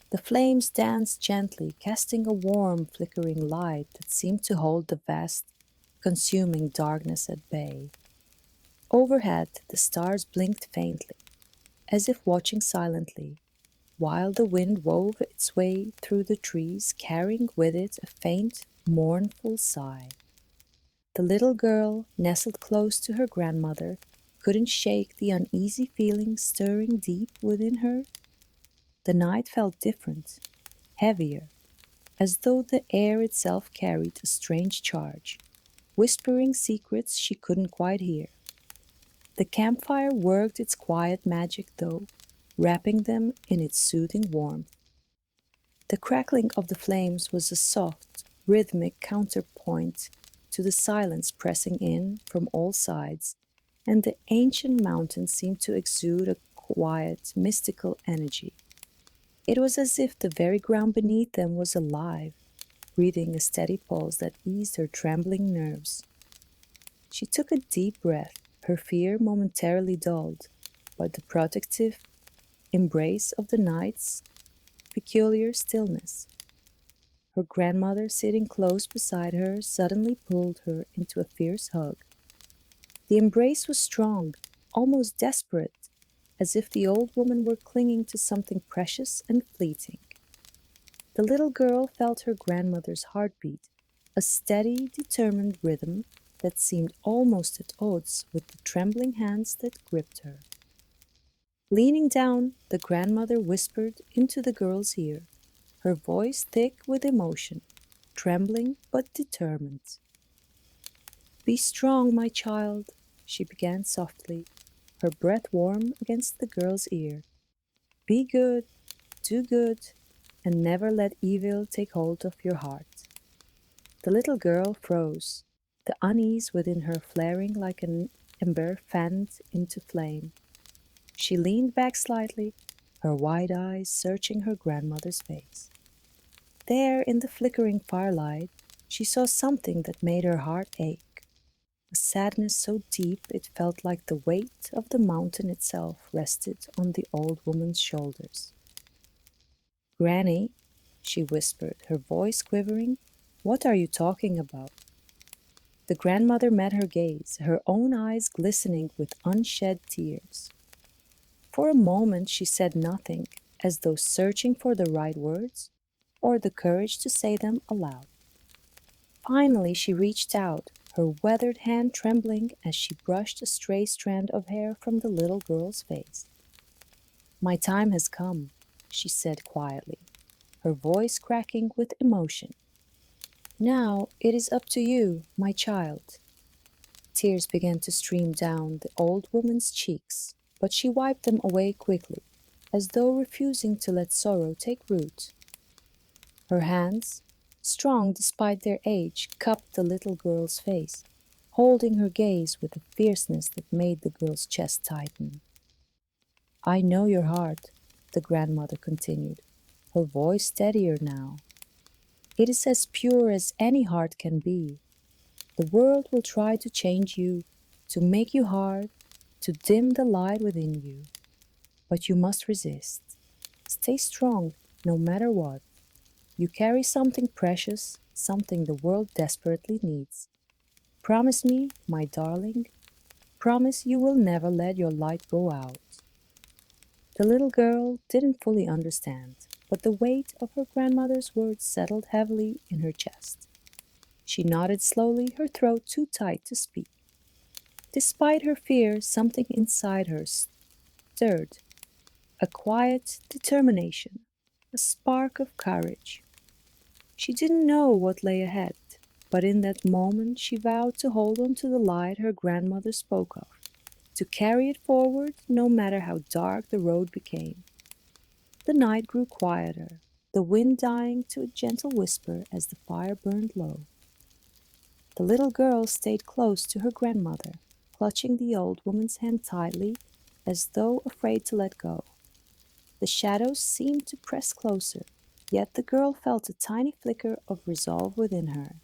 The flames danced gently, casting a warm, flickering light that seemed to hold the vast, consuming darkness at bay. Overhead, the stars blinked faintly, as if watching silently, while the wind wove its way through the trees, carrying with it a faint, mournful sigh. The little girl, nestled close to her grandmother, couldn't shake the uneasy feeling stirring deep within her. The night felt different, heavier, as though the air itself carried a strange charge, whispering secrets she couldn't quite hear. The campfire worked its quiet magic, though, wrapping them in its soothing warmth. The crackling of the flames was a soft, rhythmic counterpoint to the silence pressing in from all sides, and the ancient mountain seemed to exude a quiet, mystical energy. It was as if the very ground beneath them was alive, breathing a steady pulse that eased her trembling nerves. She took a deep breath, her fear momentarily dulled, by the protective embrace of the night's peculiar stillness. Her grandmother, sitting close beside her, suddenly pulled her into a fierce hug. The embrace was strong, almost desperate, as if the old woman were clinging to something precious and fleeting. The little girl felt her grandmother's heartbeat, a steady, determined rhythm that seemed almost at odds with the trembling hands that gripped her. Leaning down, the grandmother whispered into the girl's ear, her voice thick with emotion, trembling but determined. "Be strong, my child," she began softly, her breath warm against the girl's ear. "Be good, do good, and never let evil take hold of your heart." The little girl froze, the unease within her flaring like an ember fanned into flame. She leaned back slightly, her wide eyes searching her grandmother's face. There, in the flickering firelight, she saw something that made her heart ache, a sadness so deep it felt like the weight of the mountain itself rested on the old woman's shoulders. "Granny," she whispered, her voice quivering, "what are you talking about?" The grandmother met her gaze, her own eyes glistening with unshed tears. For a moment she said nothing, as though searching for the right words or the courage to say them aloud. Finally she reached out, her weathered hand trembling as she brushed a stray strand of hair from the little girl's face. "My time has come," she said quietly, her voice cracking with emotion. "Now it is up to you, my child." Tears began to stream down the old woman's cheeks, but she wiped them away quickly, as though refusing to let sorrow take root. Her hands, strong despite their age, cupped the little girl's face, holding her gaze with a fierceness that made the girl's chest tighten. "I know your heart," the grandmother continued, her voice steadier now. "It is as pure as any heart can be. The world will try to change you, to make you hard, to dim the light within you. But you must resist. Stay strong, no matter what. You carry something precious, something the world desperately needs. Promise me, my darling, promise you will never let your light go out." The little girl didn't fully understand, but the weight of her grandmother's words settled heavily in her chest. She nodded slowly, her throat too tight to speak. Despite her fear, something inside her stirred, a quiet determination, a spark of courage. She didn't know what lay ahead, but in that moment she vowed to hold on to the light her grandmother spoke of, to carry it forward no matter how dark the road became. The night grew quieter, the wind dying to a gentle whisper as the fire burned low. The little girl stayed close to her grandmother, clutching the old woman's hand tightly, as though afraid to let go. The shadows seemed to press closer, yet the girl felt a tiny flicker of resolve within her.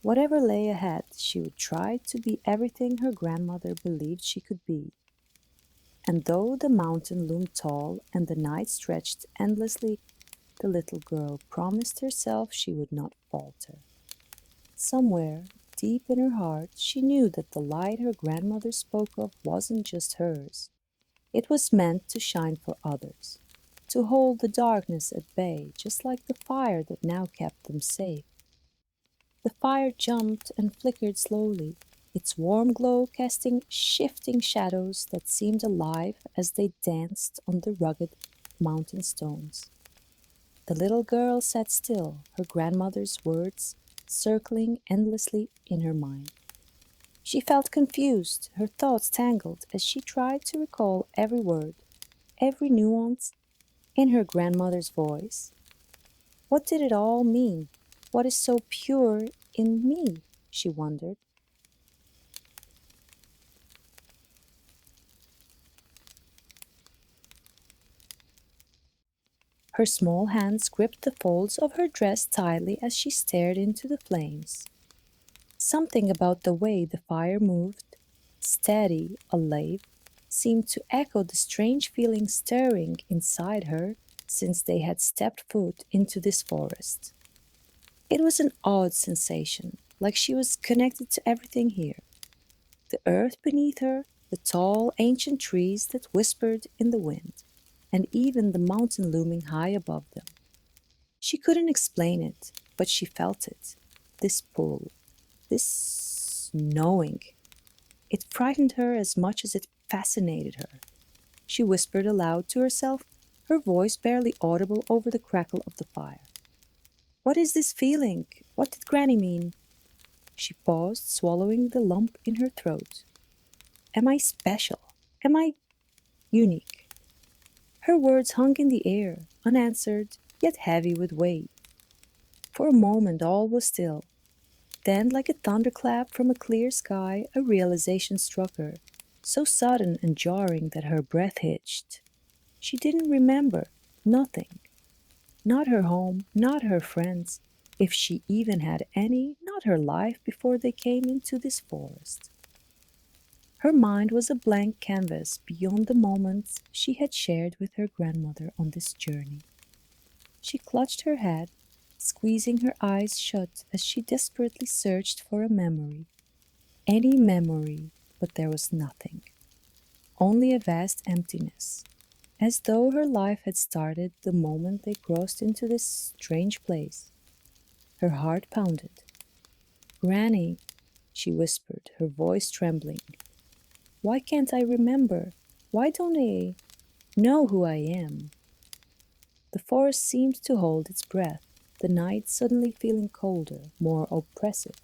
Whatever lay ahead, she would try to be everything her grandmother believed she could be. And though the mountain loomed tall and the night stretched endlessly the little girl promised herself she would not falter. Somewhere, deep in her heart, she knew that the light her grandmother spoke of wasn't just hers. It was meant to shine for others, to hold the darkness at bay, just like the fire that now kept them safe. The fire jumped and flickered slowly, its warm glow casting shifting shadows that seemed alive as they danced on the rugged mountain stones. The little girl sat still, her grandmother's words circling endlessly in her mind. She felt confused, her thoughts tangled as she tried to recall every word, every nuance in her grandmother's voice. What did it all mean? What is so pure in me? She wondered. Her small hands gripped the folds of her dress tightly as she stared into the flames. Something about the way the fire moved, steady, alive, seemed to echo the strange feeling stirring inside her since they had stepped foot into this forest. It was an odd sensation, like she was connected to everything here. The earth beneath her, the tall, ancient trees that whispered in the wind, and even the mountain looming high above them. She couldn't explain it, but she felt it. This pull, this knowing. It frightened her as much as it fascinated her. She whispered aloud to herself, her voice barely audible over the crackle of the fire. What is this feeling? What did Granny mean? She paused, swallowing the lump in her throat. Am I special? Am I unique? Her words hung in the air, unanswered, yet heavy with weight. For a moment all was still. Then, like a thunderclap from a clear sky, a realization struck her, so sudden and jarring that her breath hitched. She didn't remember nothing. Not her home, not her friends, if she even had any, not her life before they came into this forest. Her mind was a blank canvas beyond the moments she had shared with her grandmother on this journey. She clutched her head, squeezing her eyes shut as she desperately searched for a memory. Any memory, but there was nothing. Only a vast emptiness, as though her life had started the moment they crossed into this strange place. Her heart pounded. Granny, she whispered, her voice trembling. Why can't I remember? Why don't I know who I am? The forest seemed to hold its breath, the night suddenly feeling colder, more oppressive.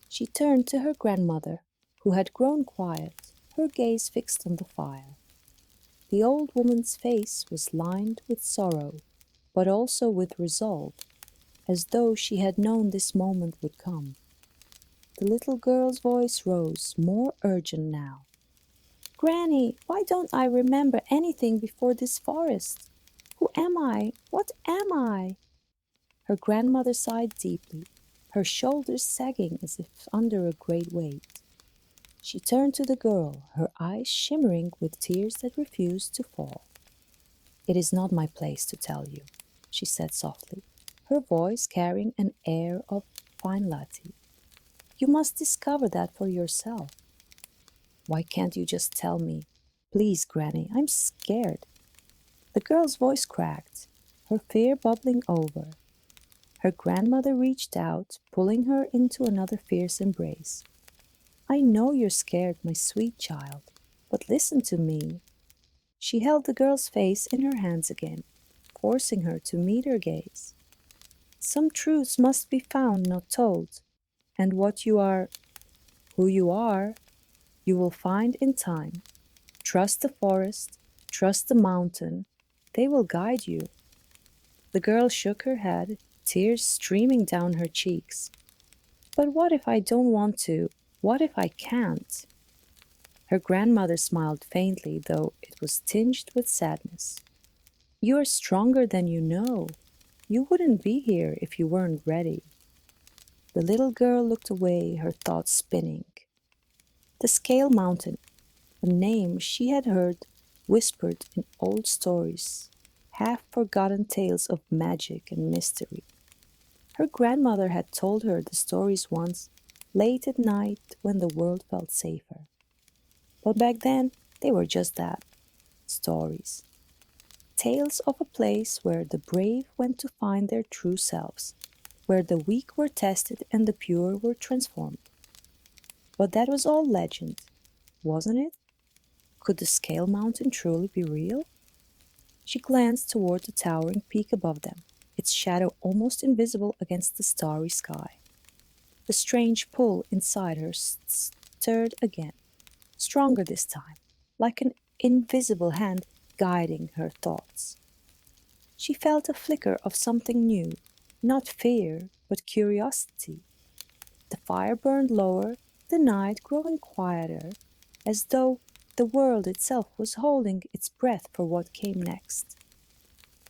She turned to her grandmother, who had grown quiet, her gaze fixed on the fire. The old woman's face was lined with sorrow, but also with resolve, as though she had known this moment would come. The little girl's voice rose, more urgent now. Granny, why don't I remember anything before this forest? Who am I? What am I? Her grandmother sighed deeply, her shoulders sagging as if under a great weight. She turned to the girl, her eyes shimmering with tears that refused to fall. It is not my place to tell you, she said softly, her voice carrying an air of finality. You must discover that for yourself. Why can't you just tell me? Please, Granny, I'm scared. The girl's voice cracked, her fear bubbling over. Her grandmother reached out, pulling her into another fierce embrace. I know you're scared, my sweet child, but listen to me. She held the girl's face in her hands again, forcing her to meet her gaze. Some truths must be found, not told, and who you are, you will find in time. Trust the forest, trust the mountain, they will guide you. The girl shook her head, tears streaming down her cheeks. But what if I don't want to? What if I can't? Her grandmother smiled faintly, though it was tinged with sadness. You are stronger than you know. You wouldn't be here if you weren't ready. The little girl looked away, her thoughts spinning. The Scale Mountain, a name she had heard whispered in old stories. half forgotten tales of magic and mystery. Her grandmother had told her the stories once, late at night when the world felt safer. But back then, they were just that, stories. Tales of a place where the brave went to find their true selves, where the weak were tested and the pure were transformed. But that was all legend, wasn't it? Could the scale mountain truly be real? She glanced toward the towering peak above them, its shadow almost invisible against the starry sky. The strange pull inside her stirred again, stronger this time, like an invisible hand guiding her thoughts. She felt a flicker of something new, not fear, but curiosity. The fire burned lower, the night growing quieter, as though the world itself was holding its breath for what came next.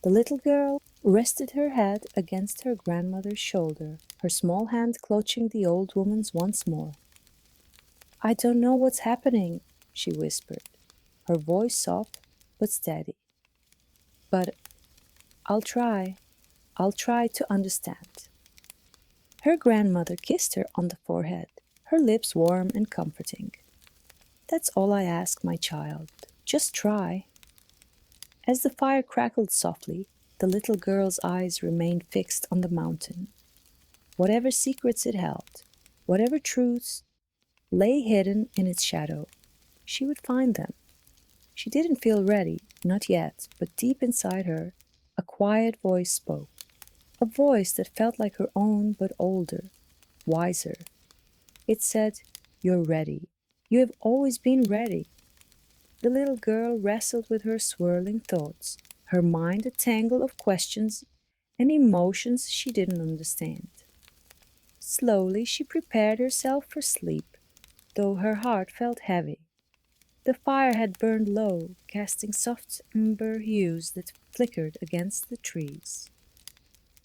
The little girl rested her head against her grandmother's shoulder, her small hand clutching the old woman's once more. I don't know what's happening, she whispered, her voice soft but steady. But I'll try. I'll try to understand. Her grandmother kissed her on the forehead, her lips warm and comforting. That's all I ask, my child. Just try. As the fire crackled softly, the little girl's eyes remained fixed on the mountain. Whatever secrets it held, whatever truths lay hidden in its shadow, she would find them. She didn't feel ready, not yet, but deep inside her, a quiet voice spoke. A voice that felt like her own but older, wiser. It said, You're ready. You have always been ready. The little girl wrestled with her swirling thoughts, her mind a tangle of questions and emotions she didn't understand. Slowly she prepared herself for sleep, though her heart felt heavy. The fire had burned low, casting soft amber hues that flickered against the trees.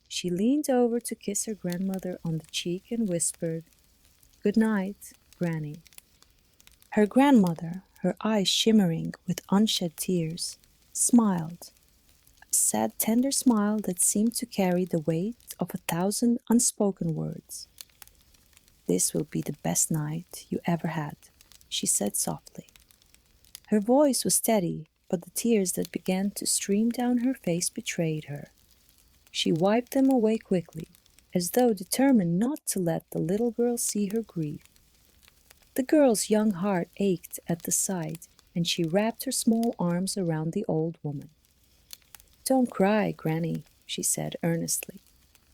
She leaned over to kiss her grandmother on the cheek and whispered, Good night, Granny. Her grandmother, her eyes shimmering with unshed tears, smiled, a sad, tender smile that seemed to carry the weight of 1,000 unspoken words. This will be the best night you ever had, she said softly. Her voice was steady, but the tears that began to stream down her face betrayed her. She wiped them away quickly, as though determined not to let the little girl see her grief. The girl's young heart ached at the sight, and she wrapped her small arms around the old woman. Don't cry, Granny, she said earnestly,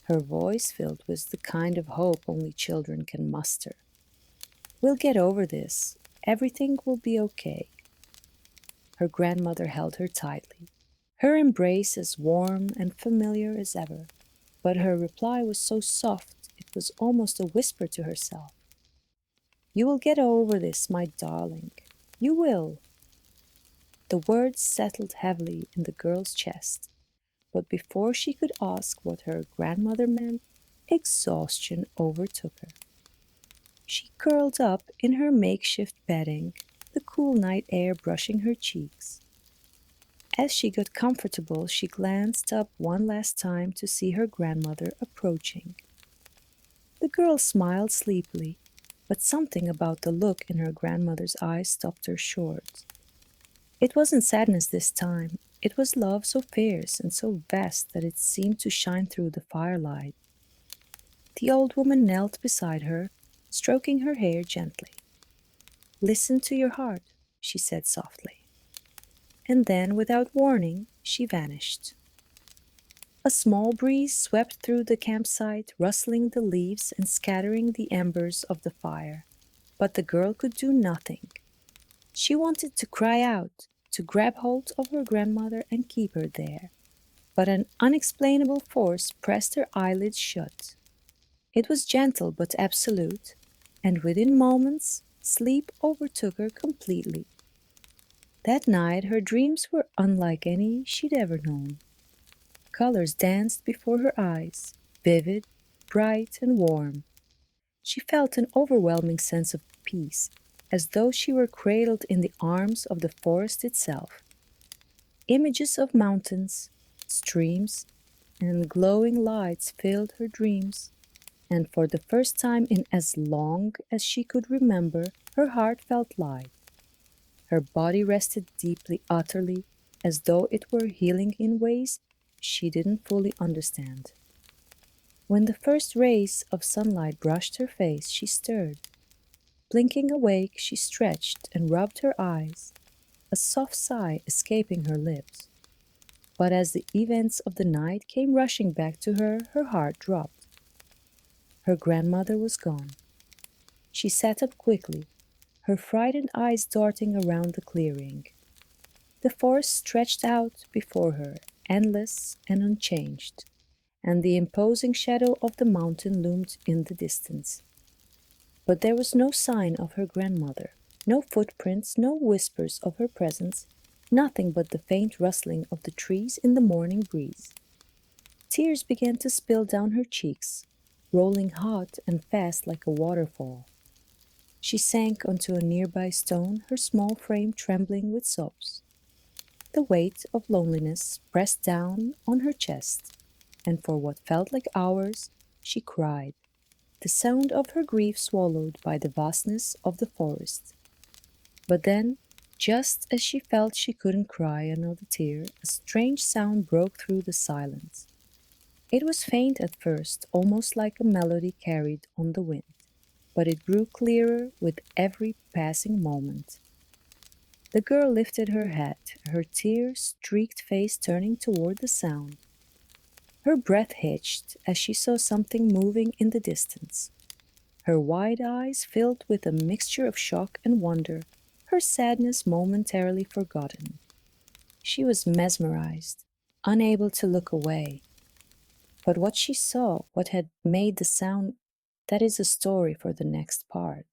her voice filled with the kind of hope only children can muster. We'll get over this. Everything will be okay. Her grandmother held her tightly, her embrace as warm and familiar as ever, but her reply was so soft it was almost a whisper to herself. You will get over this, my darling. You will. The words settled heavily in the girl's chest, but before she could ask what her grandmother meant, exhaustion overtook her. She curled up in her makeshift bedding, the cool night air brushing her cheeks. As she got comfortable, she glanced up one last time to see her grandmother approaching. The girl smiled sleepily, but something about the look in her grandmother's eyes stopped her short. It wasn't sadness this time, it was love so fierce and so vast that it seemed to shine through the firelight. The old woman knelt beside her, stroking her hair gently. Listen to your heart, she said softly. And then, without warning, she vanished. A small breeze swept through the campsite, rustling the leaves and scattering the embers of the fire. But the girl could do nothing. She wanted to cry out, to grab hold of her grandmother and keep her there. But an unexplainable force pressed her eyelids shut. It was gentle but absolute, and within moments, sleep overtook her completely. That night her dreams were unlike any she'd ever known. Colors danced before her eyes, vivid, bright, and warm. She felt an overwhelming sense of peace, as though she were cradled in the arms of the forest itself. Images of mountains, streams, and glowing lights filled her dreams, and for the first time in as long as she could remember, her heart felt light. Her body rested deeply, utterly, as though it were healing in ways she didn't fully understand. When the first rays of sunlight brushed her face, she stirred. Blinking awake, she stretched and rubbed her eyes, a soft sigh escaping her lips. But as the events of the night came rushing back to her, her heart dropped. Her grandmother was gone. She sat up quickly, her frightened eyes darting around the clearing. The forest stretched out before her, endless and unchanged, and the imposing shadow of the mountain loomed in the distance. But there was no sign of her grandmother, no footprints, no whispers of her presence, nothing but the faint rustling of the trees in the morning breeze. Tears began to spill down her cheeks, rolling hot and fast like a waterfall. She sank onto a nearby stone, her small frame trembling with sobs. The weight of loneliness pressed down on her chest, and for what felt like hours, she cried, the sound of her grief swallowed by the vastness of the forest. But then, just as she felt she couldn't cry another tear, a strange sound broke through the silence. It was faint at first, almost like a melody carried on the wind, but it grew clearer with every passing moment. The girl lifted her head, her tear-streaked face turning toward the sound. Her breath hitched as she saw something moving in the distance. Her wide eyes filled with a mixture of shock and wonder, her sadness momentarily forgotten. She was mesmerized, unable to look away. But what she saw, what had made the sound, that is a story for the next part.